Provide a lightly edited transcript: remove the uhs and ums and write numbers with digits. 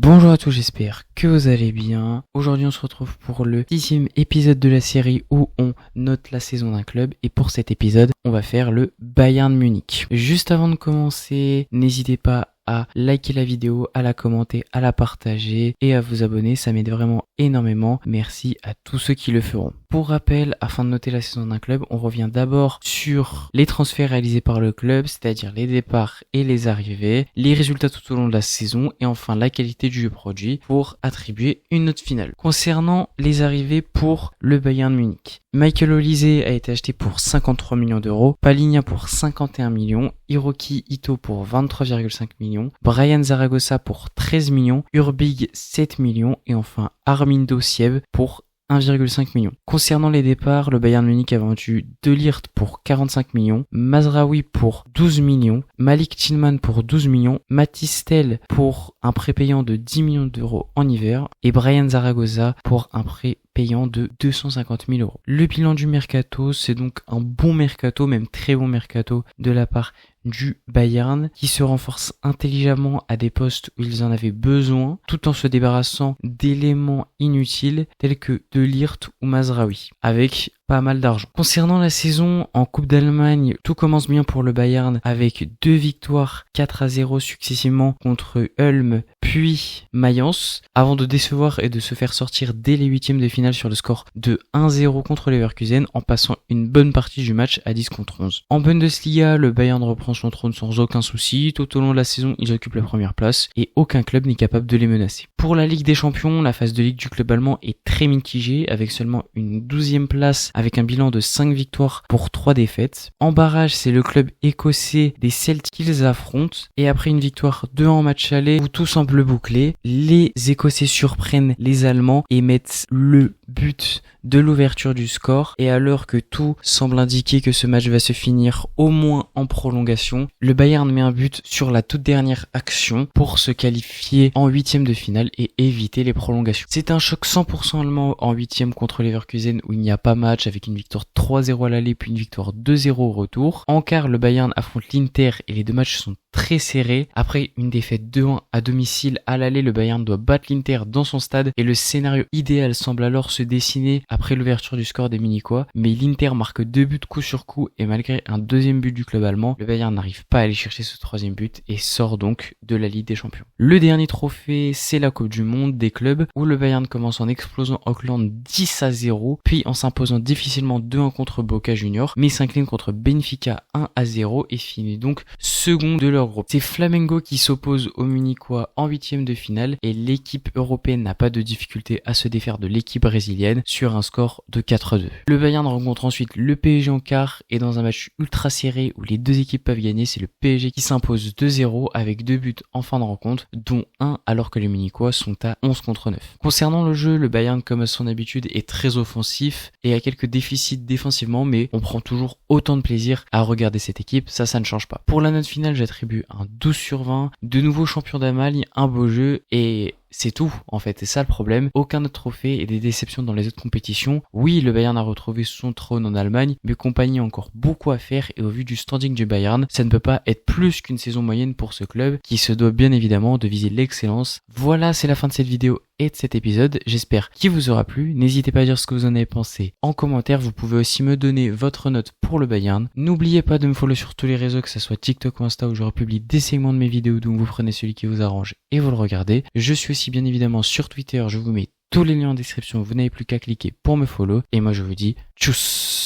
Bonjour à tous, j'espère que vous allez bien. Aujourd'hui on se retrouve pour le 10e épisode de la série où on note la saison d'un club. Et pour cet épisode, on va faire le Bayern Munich. Juste avant de commencer, n'hésitez pas à liker la vidéo, à la commenter, à la partager et à vous abonner, ça m'aide vraiment énormément. Merci à tous ceux qui le feront. Pour rappel, afin de noter la saison d'un club, on revient d'abord sur les transferts réalisés par le club, c'est-à-dire les départs et les arrivées, les résultats tout au long de la saison et enfin la qualité du jeu produit pour attribuer une note finale. Concernant les arrivées pour le Bayern Munich, Michael Olise a été acheté pour 53 millions d'euros, Palhinha pour 51 millions, Hiroki Ito pour 23,5 millions, Brian Zaragoza pour 13 millions, Urbig 7 millions et enfin Armindo Siev pour 1,5 million. Concernant les départs, le Bayern Munich a vendu De Ligt pour 45 millions, Mazraoui pour 12 millions, Malik Tillman pour 12 millions, Mathys Tel pour un prêt payant de 10 millions d'euros en hiver et Brian Zaragoza pour un prêt payant de 250 000 euros. Le bilan du mercato, c'est donc un bon mercato, même très bon mercato de la part du Bayern qui se renforce intelligemment à des postes où ils en avaient besoin tout en se débarrassant d'éléments inutiles tels que De Ligt ou Mazraoui avec pas mal d'argent. Concernant la saison en Coupe d'Allemagne, tout commence bien pour le Bayern avec 2 victoires 4-0 successivement contre Ulm puis Mayence avant de décevoir et de se faire sortir dès les huitièmes de finale sur le score de 1-0 contre Leverkusen en passant une bonne partie du match à 10 contre 11. En Bundesliga, le Bayern reprend son trône sans aucun souci. Tout au long de la saison, ils occupent la première place et aucun club n'est capable de les menacer. Pour la Ligue des Champions, la phase de Ligue du club allemand est très mitigée avec seulement une 12e place avec un bilan de 5 victoires pour 3 défaites. En barrage, c'est le club écossais des Celtics qu'ils affrontent et après une victoire 2 en match aller où tout semble bouclé, les Écossais surprennent les Allemands et mettent le but de l'ouverture du score et alors que tout semble indiquer que ce match va se finir au moins en prolongation, le Bayern met un but sur la toute dernière action pour se qualifier en huitième de finale et éviter les prolongations. C'est un choc 100% allemand en huitième contre Leverkusen où il n'y a pas match avec une victoire 3-0 à l'aller puis une victoire 2-0 au retour. En quart, le Bayern affronte l'Inter et les deux matchs sont très serrés. Après une défaite 2-1 à domicile, à l'aller, le Bayern doit battre l'Inter dans son stade et le scénario idéal semble alors se dessiner après l'ouverture du score des Munichois, mais l'Inter marque 2 buts coup sur coup et malgré un deuxième but du club allemand, le Bayern n'arrive pas à aller chercher ce troisième but et sort donc de la Ligue des Champions. Le dernier trophée, c'est la Coupe du Monde des clubs où le Bayern commence en explosant Auckland 10-0, puis en s'imposant difficilement 2-1 contre Boca Juniors, mais s'incline contre Benfica 1-0 et finit donc second de leur groupe. C'est Flamengo qui s'oppose aux Munichois en huitième de finale et l'équipe européenne n'a pas de difficulté à se défaire de l'équipe brésilienne sur un score de 4-2. Le Bayern rencontre ensuite le PSG en quart et dans un match ultra serré où les deux équipes peuvent gagner, c'est le PSG qui s'impose 2-0 avec 2 buts en fin de rencontre, dont un alors que les Munichois sont à 11 contre 9. Concernant le jeu, le Bayern comme à son habitude est très offensif et a quelques déficits défensivement, mais on prend toujours autant de plaisir à regarder cette équipe, ça ne change pas. Pour la note finale, j'attribue un 12 sur 20, de nouveaux champions d'Allemagne, un beau jeu et c'est tout, en fait, c'est ça le problème. Aucun autre trophée et des déceptions dans les autres compétitions. Oui, le Bayern a retrouvé son trône en Allemagne, mais compagnie a encore beaucoup à faire et au vu du standing du Bayern, ça ne peut pas être plus qu'une saison moyenne pour ce club qui se doit bien évidemment de viser l'excellence. Voilà, c'est la fin de cette vidéo et de cet épisode. J'espère qu'il vous aura plu. N'hésitez pas à dire ce que vous en avez pensé en commentaire. Vous pouvez aussi me donner votre note pour le Bayern. N'oubliez pas de me follow sur tous les réseaux, que ce soit TikTok ou Insta où je republie des segments de mes vidéos d'où vous prenez celui qui vous arrange et vous le regardez. Je suis aussi bien évidemment sur Twitter. Je vous mets tous les liens en description. Vous n'avez plus qu'à cliquer pour me follow. Et moi je vous dis tchuss.